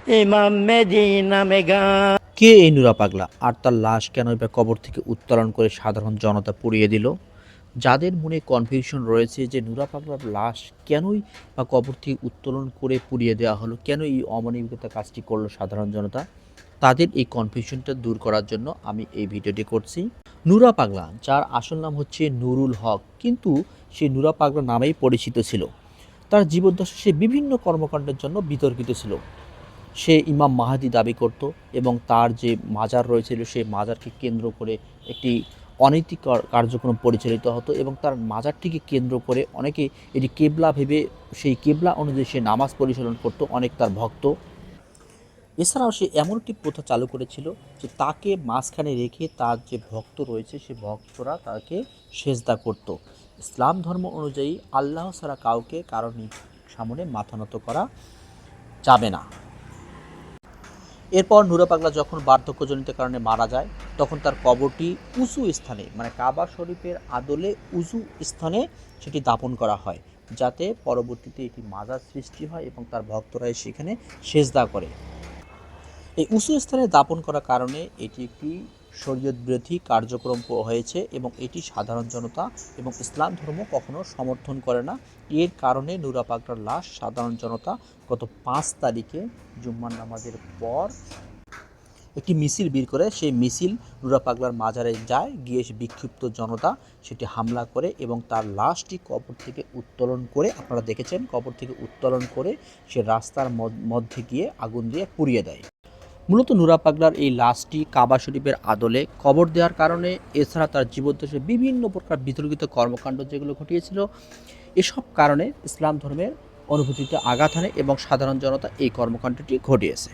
ইমাম Medina mega. কে এই নুরা পাগলা, আর তার লাশ কেনই বা কবর থেকে উত্তোলন করে সাধারণ জনতা পুড়িয়ে দিল? যাদের মনে কনফিউশন রয়েছে যে নুরা পাগলার লাশ কেনই বা কবর থেকে উত্তোলন করে পুড়িয়ে দেওয়া হলো, কেন এই অমানবিকতা কাজটি করলো সাধারণ জনতা, তাদের এই কনফিউশনটা দূর করার জন্য আমি এই ভিডিওটি করছি। নুরা পাগলা, যার আসল নাম হচ্ছে নুরুল হক, কিন্তু সে নুরা পাগলা নামেই পরিচিত ছিল। তার জীবদ্দশায় সে বিভিন্ন কর্মকাণ্ডের জন্য বিতর্কিত ছিল। সে ইমাম মাহাদি দাবি করত এবং তার যে মাজার রয়েছিল সেই মাজারকে কেন্দ্র করে একটি অনৈতিক কার্যক্রম পরিচালিত হতো এবং তার মাজারটিকে কেন্দ্র করে অনেকে এটি কেবলা ভেবে সেই কেবলা অনুযায়ী সে নামাজ পরিচালনা করত, অনেক তার ভক্ত। এছাড়াও সে এমন একটি প্রথা চালু করেছিল যে তাকে মাঝখানে রেখে তার যে ভক্ত রয়েছে সে ভক্তরা তাকে সেজদা করত। ইসলাম ধর্ম অনুযায়ী আল্লাহ ছাড়া কাউকে কারোর সামনে মাথা নত করা যাবে না। এরপর নুরা পাগলা যখন বার্ধক্যজনিত কারণে মারা যায়, তখন তার কবরটি উঁচু স্থানে, মানে কাবা শরীফের আদলে উঁচু স্থানে সেটি দাপন করা হয়, যাতে পরবর্তীতে এটি মাজার সৃষ্টি হয় এবং তার ভক্তরা সেখানে সেজদা করে। এই উঁচু স্থানে দাপন করার কারণে এটি একটি শরীয়ত বিরোধী কার্যক্রম হয়েছে এবং এটি সাধারণ জনতা এবং ইসলাম ধর্ম কখনো সমর্থন করে না। এর কারণে নুরা পাগলার লাশ সাধারণ জনতা গত 5 তারিখে জুম্মার নামাজের পর একটি মিছিল বের করে, সেই মিছিল নুরা পাগলার মাজারে যায়, গিয়ে বিক্ষিপ্ত জনতা সেটি হামলা করে এবং তার লাশটি কবর থেকে উত্তোলন করে, আপনারা দেখেছেন, কবর থেকে উত্তোলন করে সে রাস্তার মধ্যে গিয়ে আগুন দিয়ে পুড়িয়ে দেয়। মূলত নুরা পাগলার এই লাশটি কাবা শরীফের আদলে কবর দেওয়ার কারণে, এছাড়া তার জীবদ্দশায় বিভিন্ন প্রকার বিতর্কিত কর্মকাণ্ড যেগুলো ঘটিয়েছিল, এসব কারণে ইসলাম ধর্মের অনুভূতিতে আঘাত হানে এবং সাধারণ জনতা এই কর্মকাণ্ডটি ঘটিয়েছে।